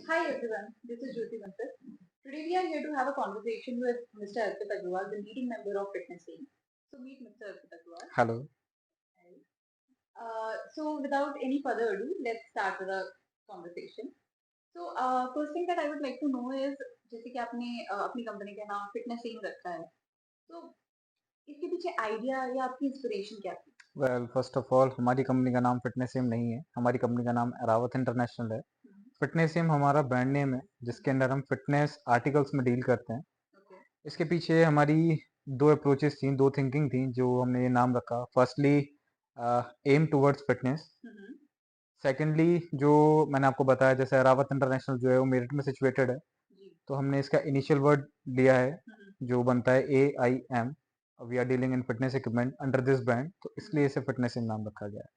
Hi everyone, this is Jyoti Bansal. Today we are here to have a conversation with Mr. Arpit Agarwal, the leading member of Fitness Team. So meet Mr. Arpit Agarwal. Hello. So without any further ado, let's start with the conversation. So first thing that I would like to know is जैसे कि आपने अपनी company का नाम fitness team रखा है, तो इसके पीछे आइडिया या आपकी इंस्पिरेशन क्या थी? वेल फर्स्ट ऑफ ऑल हमारी कंपनी का नाम फिटनेस सिम नहीं है, हमारी कंपनी का नाम अरावत इंटरनेशनल है। फिटनेस सिम हमारा ब्रांड नेम है जिसके अंदर हम फिटनेस आर्टिकल्स में डील करते हैं। ओके इसके पीछे हमारी दो अप्रोचेस थी, दो थिंकिंग थी जो हमने ये नाम रखा। Firstly aim towards fitness, secondly जो मैंने आपको बताया जैसे अरावत इंटरनेशनल जो है वो मेरठ में सिचुएटेड है, जी तो हमने इसका इनिशियल वर्ड लिया है हम्म, जो बनता है AIM। We are dealing in fitness equipment under this brand, तो इसलिए इसे फिटनेस सिम नाम रखा गया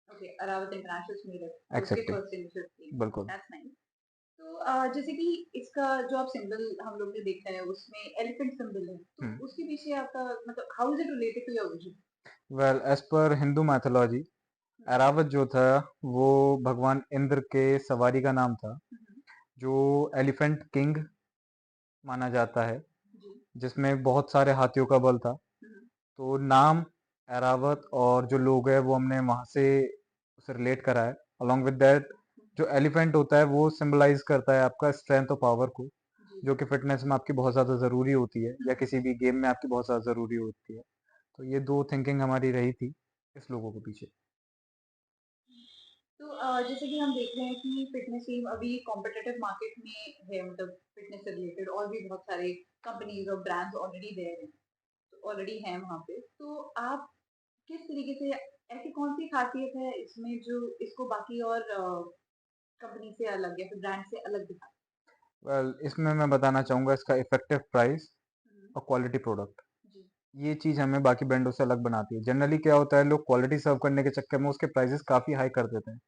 ओके अरावत इंटरनेशनल मीरठ है। तो उसके एक्सेप्टली, फर्स्ट इनिशियल थी बिल्कुल। दैट्स नाइस तो जैसे कि इसका जो आप सिंबल हम लोग ने देखा है उसमें एलिफेंट सिंबल है तो उसके पीछे आपका मतलब how is it related to your vision well as पर हिंदू मैथोलॉजी, एरावत जो था वो भगवान इंद्र के सवारी का नाम था, जो एलिफेंट किंग माना जाता है, जी जिसमें बहुत सारे हाथियों का बल था। तो नाम एरावत और जो लोग है वो हमने वहां से उसे रिलेट करा है। अलॉन्ग विद दैट, जो एलिफेंट होता है वो सिंबलाइज करता है आपका स्ट्रेंथ और पावर को, जी जो कि फिटनेस में आपकी बहुत ज़्यादा ज़रूरी होती है या किसी भी गेम में आपकी बहुत ज़्यादा ज़रूरी होती है। तो ये दो थिंकिंग हमारी रही थी इस लोगों के पीछे। तो जैसे कि हम देख रहे हैं कि फिटनेस टीम अभी कॉम्पिटिटिव मार्केट में है मतलब फिटनेस से रिलेटेड और भी बहुत सारे कंपनीज और ब्रांड्स ऑलरेडी देयर हैं ऑलरेडी हैं वहाँ पे तो आप किस तरीके से ऐसी कौन सी खासियत है इसमें जो इसको बाकी और कंपनी से अलग या फिर ब्रांड से अलग दिखा वेल इसमें मैं बताना चाहूँगा इसका इफेक्टिव प्राइस हम्म, और क्वालिटी प्रोडक्ट, जी ये चीज़ हमें बाकी ब्रांडों से अलग बनाती है। जनरली क्या होता है, लोग क्वालिटी सर्व करने के चक्कर में उसके प्राइसेस काफ़ी हाई कर देते हैं।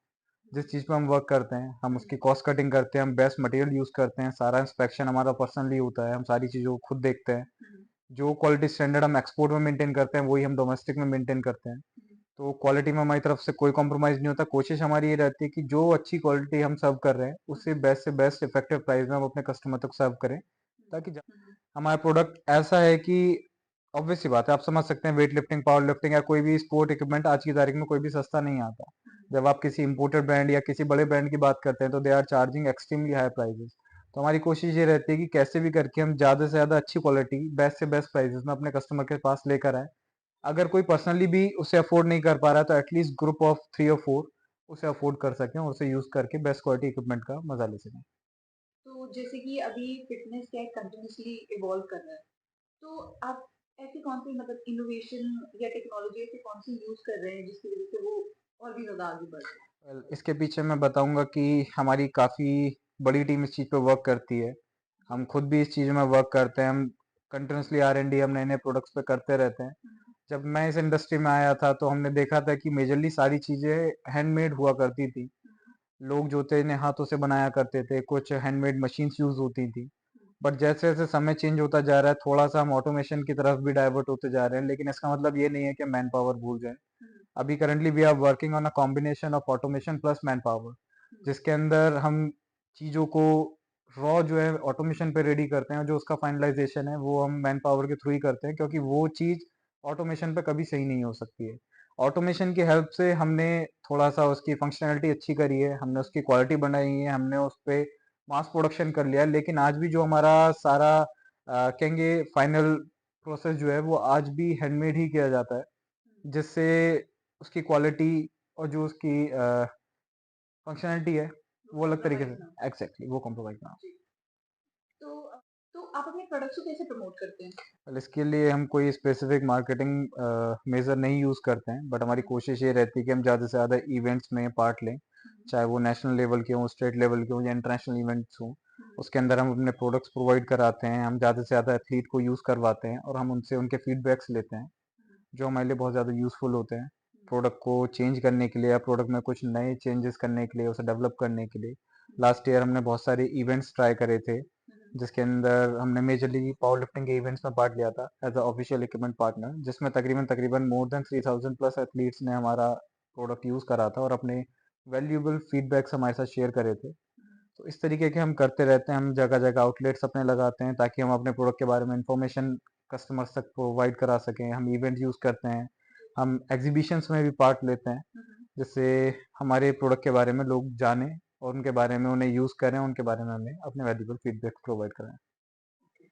जिस चीज़ पे हम वर्क करते हैं हम उसकी कॉस्ट कटिंग करते हैं, हम बेस्ट मटेरियल यूज़ करते हैं, सारा इंस्पेक्शन हमारा पर्सनली होता है, हम सारी चीज़ों को खुद देखते हैं। जो क्वालिटी स्टैंडर्ड हम एक्सपोर्ट में मेंटेन करते हैं वही हम डोमेस्टिक में मेंटेन करते हैं। तो क्वालिटी में हमारी तरफ से कोई कॉम्प्रोमाइज़ नहीं होता। कोशिश हमारी ये रहती है कि जो अच्छी क्वालिटी हम सर्व कर रहे हैं उससे बेस्ट से बेस्ट इफेक्टिव प्राइस में हम अपने कस्टमर तक सर्व करें, ताकि हमारा प्रोडक्ट ऐसा है कि ऑब्वियस सी बात है, आप समझ सकते हैं वेट लिफ्टिंग, पावर लिफ्टिंग या कोई भी स्पोर्ट इक्विपमेंट आज की तारीख में कोई भी सस्ता नहीं आता। जब आप किसी इंपोर्टेड ब्रांड या किसी बड़े ब्रांड की बात करते हैं तो they are charging extremely high prices. तो हमारी कोशिश ये रहती है कि कैसे भी करके हम ज़्यादा से ज़्यादा अच्छी क्वालिटी बेस्ट से बेस्ट प्राइसेस में अपने कस्टमर के पास लेकर आए। अगर कोई पर्सनली भी उसे अफोर्ड नहीं कर पा रहा है तो एटलीस्ट ग्रुप ऑफ 3 और 4 उसे अफोर्ड कर सकें और उसे यूज़ करके बेस्ट क्वालिटी इक्विपमेंट का मजा ले सकें। तो जैसे कि अभी फिटनेस क्या है कंटिन्यूअसली इवॉल्व कर रहा है तो आप ऐसी कौन सी मतलब इनोवेशन या टेक्नोलॉजी ऐसी कौन सी यूज कर रहे हैं जिसकी वजह से वो और भी ज्यादा आगे बढ़ रहे Well, इसके पीछे मैं बताऊंगा कि हमारी काफ़ी बड़ी टीम इस चीज़ पे वर्क करती है। हैं जी हम खुद भी इस चीज़ में वर्क करते हैं, हम कंटिन्यूसली R&D हम नए नए प्रोडक्ट्स पे करते रहते हैं। जब मैं इस इंडस्ट्री में आया था तो हमने देखा था कि मेजरली सारी चीज़ें हैंडमेड हुआ करती थी। लोग जो थे इन्हें हाथों से बनाया करते थे, कुछ हैंडमेड मशीन्स यूज़ होती थी। बट जैसे जैसे समय चेंज होता जा रहा है थोड़ा सा हम ऑटोमेशन की तरफ भी डाइवर्ट होते जा रहे हैं, लेकिन इसका मतलब ये नहीं है कि मैन पावर भूल जाए। अभी currently we are working on a combination of automation plus man power, जिसके अंदर हम चीज़ों को रॉ जो है ऑटोमेशन पे रेडी करते हैं और जो उसका फाइनलाइजेशन है वो हम मैन पावर के थ्रू ही करते हैं, क्योंकि वो चीज़ ऑटोमेशन पे कभी सही नहीं हो सकती है। ऑटोमेशन की हेल्प से हमने थोड़ा सा उसकी फंक्शनैलिटी अच्छी करी है, हमने उसकी क्वालिटी बनाई है, हमने उस पे मास प्रोडक्शन कर लिया है, लेकिन आज भी जो हमारा सारा कहेंगे फाइनल प्रोसेस जो है वो आज भी हैंडमेड ही किया जाता है, जिससे उसकी क्वालिटी और जो उसकी फंक्शनैलिटी है वो अलग तरीके कॉम्प्रोमाइज से। ना एग्जैक्टली, वो कॉम्प्रोमाइज ना हो। जी तो तो आप अपने प्रोडक्ट्स को कैसे प्रमोट करते हैं well, इसके लिए हम कोई स्पेसिफिक मार्केटिंग मेजर नहीं यूज करते हैं, बट हमारी कोशिश ये रहती है कि हम ज़्यादा से ज़्यादा इवेंट्स में पार्ट लें, चाहे वो नेशनल लेवल के हों, स्टेट लेवल के हों या इंटरनेशनल इवेंट्स हों। उसके अंदर हम अपने प्रोडक्ट्स प्रोवाइड कराते हैं, हम ज़्यादा से ज़्यादा एथलीट को यूज़ करवाते हैं और हम उनसे उनके फीडबैक्स लेते हैं, जो हमारे लिए बहुत ज़्यादा यूज़फुल होते हैं प्रोडक्ट को चेंज करने के लिए या प्रोडक्ट में कुछ नए चेंजेस करने के लिए, उसे डेवलप करने के लिए। लास्ट ईयर हमने बहुत सारे इवेंट्स ट्राई करे थे, जिसके अंदर हमने मेजरली पावर लिफ्टिंग के इवेंट्स में पार्ट लिया था as a official equipment partner, जिसमें तकरीबन तकरीबन मोर देन 3000 प्लस एथलीट्स ने हमारा प्रोडक्ट यूज़ करा था और अपने वैल्यूएबल फीडबैक्स हमारे साथ शेयर करे थे। तो इस तरीके के हम करते रहते हैं, हम जगह-जगह आउटलेट्स अपने लगाते हैं ताकि हम अपने प्रोडक्ट के बारे में इन्फॉर्मेशन कस्टमर्स तक प्रोवाइड करा सकें। हम इवेंट यूज़ करते हैं, हम एग्ज़िबिशन्स में भी पार्ट लेते हैं, हुँ, हुँ। जिससे हमारे प्रोडक्ट के बारे में लोग जानें और उनके बारे में उन्हें यूज़ करें, उनके बारे में हमें अपने वैल्यूएबल फीडबैक प्रोवाइड कराएँ। ओके।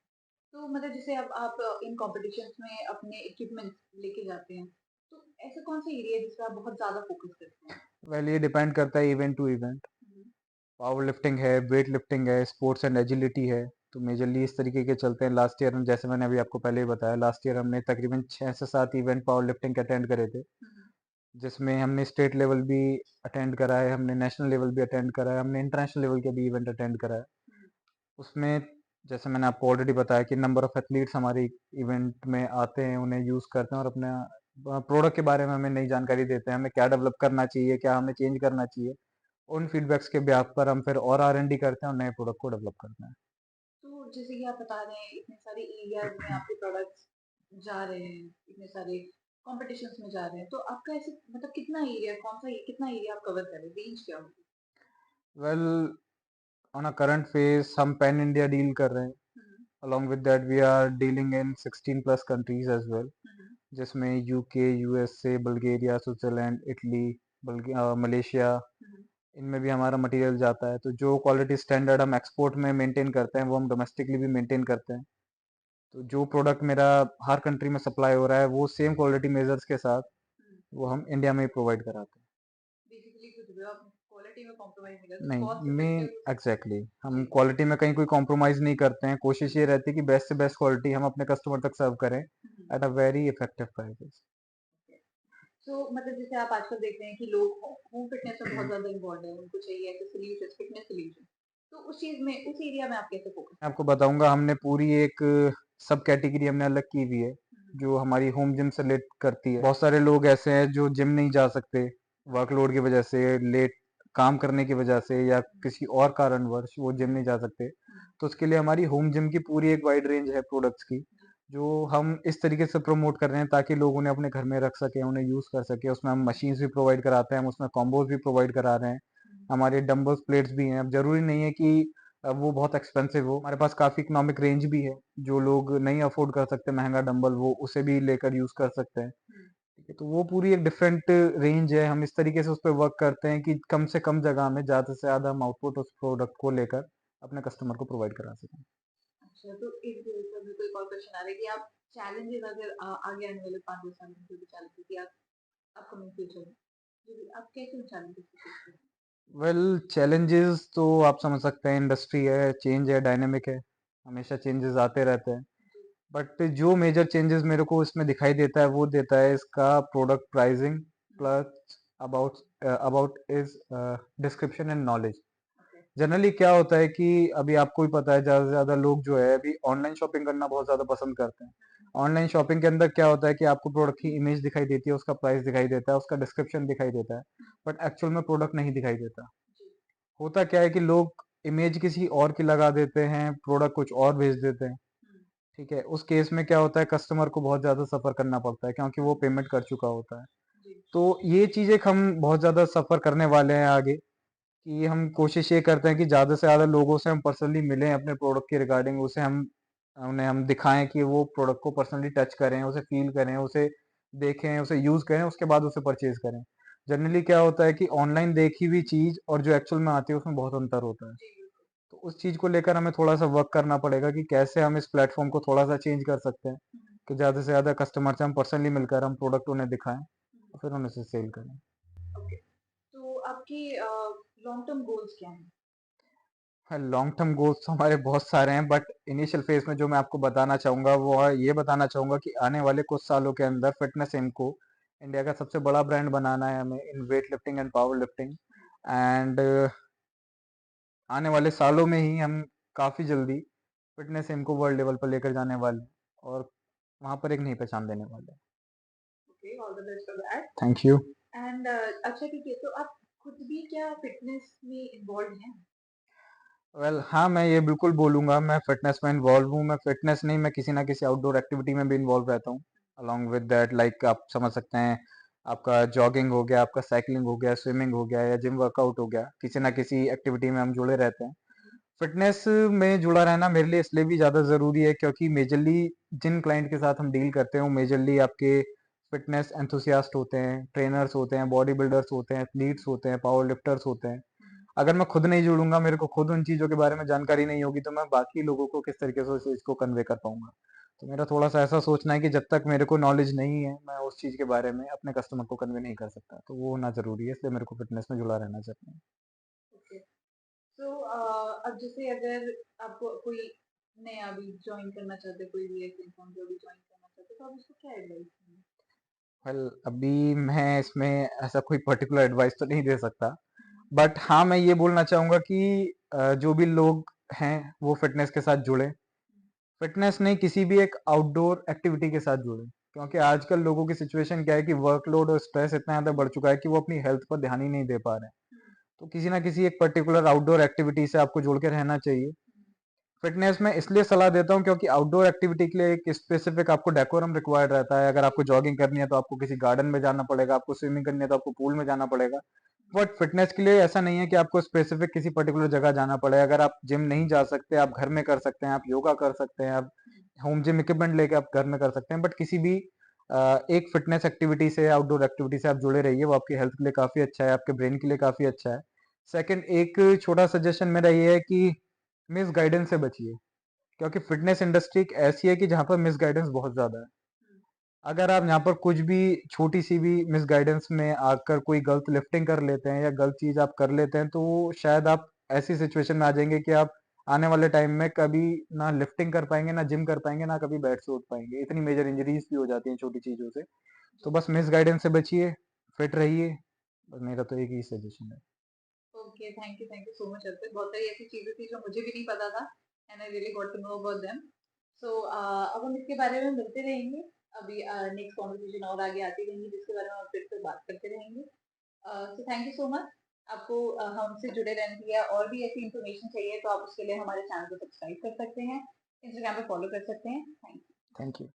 तो मतलब जैसे अब आप इन कॉम्पिटिशन्स में अपने इक्विपमेंट्स लेके जाते हैं, तो ऐसा कौन-सा एरिया है जिस पे आप बहुत ज़्यादा फ़ोकस करते हैं? वेल ये डिपेंड करता है इवेंट टू इवेंट। हुँ, पावर लिफ्टिंग है, वेट लिफ्टिंग है, स्पोर्ट्स एंड एजिलिटी है, तो मेजरली इस तरीके के चलते हैं। लास्ट ईयर हम जैसे मैंने अभी आपको पहले ही बताया, लास्ट ईयर हमने तकरीबन 6 से 7 इवेंट पावर लिफ्टिंग के अटेंड करे थे, हुँ, हुँ, जिसमें हमने स्टेट लेवल भी अटेंड करा है, हमने नेशनल लेवल भी अटेंड करा है, हमने इंटरनेशनल लेवल के भी इवेंट अटेंड करा है। हुँ, उसमें जैसे मैंने आपको ऑलरेडी बताया कि नंबर ऑफ एथलीट्स हमारे इवेंट में आते हैं, उन्हें यूज़ करते हैं और अपना प्रोडक्ट के बारे में हमें नई जानकारी देते हैं, हमें क्या डेवलप करना चाहिए, क्या हमें चेंज करना चाहिए। उन फीडबैक्स के बेहाफ पर हम फिर और आर-एन-डी करते हैं और नए प्रोडक्ट को डेवलप करते हैं। तो जैसे कि आप बता रहे हैं इतने सारे एरियाज़ में आपके प्रोडक्ट्स जा रहे हैं, इतने सारे कॉम्पिटिशन्स में जा रहे हैं, तो आपका ऐसे मतलब कितना एरिया कौन-सा कितना एरिया आप कवर कर रहे हैं? रेंज क्या होगी? Well on a current phase हम पैन इंडिया डील कर रहे हैं। Hmm, along with that we are dealing in 16 plus countries as well, hmm, hmm, जिसमें UK, USA, Bulgaria, Switzerland, Italy, Malaysia, hmm, hmm. इनमें भी हमारा मटेरियल जाता है। तो जो क्वालिटी स्टैंडर्ड हम एक्सपोर्ट में मेंटेन करते हैं वो हम डोमेस्टिकली भी मेंटेन करते हैं। तो जो प्रोडक्ट मेरा हर कंट्री में सप्लाई हो रहा है वो सेम क्वालिटी मेजर्स के साथ हुँ, वो हम इंडिया में ही प्रोवाइड कराते हैं। बेसिकली कुछ भी आप क्वालिटी में कॉम्प्रोमाइज़ नहीं करते, कॉस्ट नहीं, मेन इफेक्टिव एग्जैक्टली हम जी। क्वालिटी में कहीं कोई कॉम्प्रोमाइज नहीं करते हैं। कोशिश ये रहती है कि बेस्ट से बेस्ट क्वालिटी हम अपने कस्टमर तक सर्व करें hmm, hmm, at a very effective prices. Okay. So मतलब जैसे आप आजकल देख रहे हैं कि लोग होम फिटनेस में बहुत ज़्यादा इन्वॉल्व हैं, उनको चाहिए ऐसे सॉल्यूशंस, फिटनेस सॉल्यूशन। तो उस चीज़ में उस एरिया में आप कैसे फोकस मैं करते आपको बताऊंगा, हमने पूरी एक सब कैटेगरी हमने अलग की हुई है हैं? हुँ, जो हमारी होम जिम से रिलेट करती है। बहुत सारे लोग ऐसे हैं जो जिम नहीं जा सकते वर्कलोड की वजह से, लेट काम करने की वजह से या हुँ, किसी और कारणवश वो जिम हुँ, नहीं जा सकते। हुँ, तो उसके लिए हमारी होम जिम की पूरी एक वाइड रेंज है प्रोडक्ट्स की, जी, जो हम इस तरीके से प्रमोट कर रहे हैं ताकि लोग उन्हें अपने घर में रख सकें, उन्हें यूज़ कर सकें। उसमें हम मशीन्स भी प्रोवाइड कराते हैं, हम उसमें कॉम्बोज भी प्रोवाइड करा रहे हैं। हुँ, हमारे डंबल्स प्लेट्स भी हैं। अब ज़रूरी नहीं है कि वो बहुत एक्सपेंसिव हो, हमारे पास काफ़ी इकोनॉमिक रेंज भी है। जो लोग नहीं अफोर्ड कर सकते महँगा डंबल, वो उसे भी लेकर यूज़ कर सकते हैं। हुँ, ठीक है, तो वो पूरी एक डिफरेंट रेंज है। हम इस तरीके से उस पे वर्क करते हैं कि कम से कम जगह में ज़्यादा से ज़्यादा हम आउटपुट उस प्रोडक्ट को लेकर अपने कस्टमर को प्रोवाइड करा सकें। अच्छा तो इस पर मेरे को एक और क्वेश्चन आ रहा है कि आप चैलेंजेस अगर आगे आने वाले 5-10 साल में जो भी चैलेंजेस कि आप अपकमिंग फ्यूचर में, जो भी आप कैसे उन चैलेंजेस को फेस करेंगे? वेल चैलेंजेस तो आप समझ सकते हैं, इंडस्ट्री है, चेंज है, डायनामिक है, हमेशा चेंजेस आते रहते हैं। जी, बट जो मेजर चेंजेस मेरे को इसमें दिखाई देता है वो देता है इसका product pricing hmm, plus about about is description and knowledge. Okay, generally क्या होता है कि अभी आपको भी पता है ज़्यादा से ज़्यादा लोग जो है अभी ऑनलाइन शॉपिंग करना बहुत ज़्यादा पसंद करते हैं। ऑनलाइन शॉपिंग के अंदर क्या होता है कि आपको प्रोडक्ट की इमेज दिखाई देती है, उसका प्राइस दिखाई देता है, उसका डिस्क्रिप्शन दिखाई देता है, हुँ, बट एक्चुअल में प्रोडक्ट नहीं दिखाई देता। जी, होता क्या है कि लोग इमेज किसी और की लगा देते हैं, प्रोडक्ट कुछ और भेज देते हैं। हुँ, ठीक है, उस केस में क्या होता है कस्टमर को बहुत ज़्यादा सफ़र करना पड़ता है क्योंकि वो हुँ, पेमेंट कर चुका होता है। जी, तो ये चीज़ एक हम बहुत ज़्यादा सफ़र करने वाले हैं आगे, कि हम कोशिश ये करते हैं कि ज़्यादा से ज़्यादा लोगों से हम पर्सनली मिलें अपने प्रोडक्ट के रिगार्डिंग, उसे हम उन्हें हम दिखाएँ कि वो प्रोडक्ट को पर्सनली टच करें, उसे फ़ील करें, उसे देखें, उसे यूज़ करें, उसके बाद उसे परचेज़ करें। जनरली क्या होता है कि ऑनलाइन देखी हुई चीज़ और जो एक्चुअल में आती है उसमें बहुत अंतर होता है। जी, बिल्कुल, तो उस चीज़ को लेकर हमें थोड़ा-सा वर्क करना पड़ेगा कि कैसे हम इस प्लेटफ़ॉर्म को थोड़ा-सा चेंज कर सकते हैं, हुँ, कि ज़्यादा से ज़्यादा कस्टमर से हम पर्सनली मिलकर हम प्रोडक्ट उन्हें दिखाएँ हुँ, और फिर उन्हें उसे सेल करें। ओके। तो आपकी लॉन्ग टर्म गोल्स क्या हैं? हाँ, लॉन्ग टर्म गोल्स तो हमारे बहुत सारे हैं, बट इनिशियल फ़ेज़ में जो मैं आपको बताना चाहूँगा वो है ये बताना चाहूँगा कि आने वाले कुछ सालों के अंदर फिटनेस इंक को इंडिया का सबसे बड़ा ब्रांड बनाना है हमें in weight lifting and power lifting. Hmm, and आने वाले सालों में ही हम काफ़ी जल्दी फिटनेस इंक को वर्ल्ड लेवल पर लेकर जाने वाले हैं और वहाँ पर एक नई पहचान देने वाले हैं। Okay, all the best for that. Thank you. And अच्छा ठीक है, तो आप खुद भी क्या फिटनेस में इन्वॉल्व्ड हैं? वेल हाँ, मैं ये बिल्कुल बोलूँगा, मैं फ़िटनेस में इन्वॉल्व हूँ। मैं फ़िटनेस नहीं, मैं किसी न किसी आउटडोर एक्टिविटी में भी इन्वॉल्व रहता हूँ। अलोंग विद दैट लाइक आप समझ सकते हैं आपका जॉगिंग हो गया, आपका साइकिलिंग हो गया, स्विमिंग हो गया या जिम वर्कआउट हो गया, किसी ना किसी एक्टिविटी में हम जुड़े रहते हैं। फिटनेस में जुड़ा रहना मेरे लिए इसलिए भी ज़्यादा ज़रूरी है क्योंकि मेजरली जिन क्लाइंट के साथ हम डील करते हैं वो मेजरली आपके फिटनेस एंथुसियास्ट होते हैं, ट्रेनर्स होते हैं, बॉडी बिल्डर्स होते हैं, एथलीट्स होते हैं, पावर लिफ्टर्स होते हैं। अगर मैं खुद नहीं जुड़ूंगा, मेरे को खुद उन चीज़ों के बारे में जानकारी नहीं होगी, तो मैं बाकी लोगों को किस तरीके से उस चीज़ को कन्वे कर पाऊंगा। तो मेरा थोड़ा सा ऐसा सोचना है कि जब तक मेरे को नॉलेज नहीं है, मैं उस चीज़ के बारे में अपने कस्टमर को कन्वे नहीं कर सकता। तो वो होना ज़रूरी है, इसलिए मेरे को फिटनेस में जुड़ा रहना चाहिए। ओके। तो अब जैसे अगर आपको कोई नया अभी ज्वाइन करना चाहते, कोई भी ऐसे इंसान जो अभी ज्वाइन करना चाहते, तो आप उसको क्या एडवाइस देंगे? वेल अभी मैं इसमें ऐसा कोई पर्टिकुलर एडवाइस तो नहीं दे सकता, बट हाँ मैं ये बोलना चाहूंगा कि जो भी लोग हैं वो फिटनेस के साथ जुड़े। फिटनेस नहीं, किसी भी एक आउटडोर एक्टिविटी के साथ जुड़े, क्योंकि आजकल लोगों की सिचुएशन क्या है कि वर्कलोड और स्ट्रेस इतना ज्यादा बढ़ चुका है कि वो अपनी हेल्थ पर ध्यान ही नहीं दे पा रहे हैं। तो किसी ना किसी एक पर्टिकुलर आउटडोर एक्टिविटी से आपको जुड़ के रहना चाहिए। फिटनेस में इसलिए सलाह देता हूँ क्योंकि आउटडोर एक्टिविटी के लिए एक स्पेसिफिक आपको डेकोरम रिक्वायर्ड रहता है। अगर आपको जॉगिंग करनी है तो आपको किसी गार्डन में जाना पड़ेगा, आपको स्विमिंग करनी है तो आपको पूल में जाना पड़ेगा। बट फिटनेस के लिए ऐसा नहीं है कि आपको स्पेसिफिक किसी पर्टिकुलर जगह जाना पड़ेगा। अगर आप जिम नहीं जा सकते, आप घर में कर सकते हैं, आप योगा कर सकते हैं, आप होम जिम इक्विपमेंट लेके आप घर में कर सकते हैं। बट किसी भी एक फिटनेस एक्टिविटी से, आउटडोर एक्टिविटी से आप जुड़े रहिए, वो आपकी हेल्थ के लिए काफी अच्छा है, आपके ब्रेन के लिए काफी अच्छा है। सेकंड, एक छोटा सजेशन मेरा ये है कि मिस गाइडेंस से बचिए, क्योंकि फिटनेस इंडस्ट्री एक ऐसी है कि जहाँ पर मिस गाइडेंस बहुत ज्यादा है। अगर आप यहाँ पर कुछ भी छोटी सी भी मिस गाइडेंस में आकर कोई गलत लिफ्टिंग कर लेते हैं या गलत चीज आप कर लेते हैं, तो शायद आप ऐसी सिचुएशन में आ जाएंगे कि आप आने वाले टाइम में कभी ना लिफ्टिंग कर पाएंगे, ना जिम कर पाएंगे, ना कभी बेड से उठ पाएंगे। इतनी मेजर इंजरीज भी हो जाती हैं छोटी चीजों से। तो बस मिस गाइडेंस से बचिए, फिट रहिए। बस मेरा तो एक ही सजेशन है। Okay, thank you so much Arpit. बहुत सारी ऐसी चीजें थी जो मुझे भी नहीं पता था, and I really got to know about them. So अब हम इसके बारे में मिलते रहेंगे। अभी नेक्स्ट कॉन्वर्सेशन और आगे आती रहेंगी जिसके बारे में हम फिर से बात करते रहेंगे। So thank you so much. आपको हमसे जुड़े रहने के लिए और भी ऐसी इन्फॉर्मेशन चाहिए तो आप उसके लिए हमारे चैनल को सब्सक्राइब कर सकते हैं, इंस्टाग्राम पे फॉलो कर सकते हैं। Thank you. Thank you.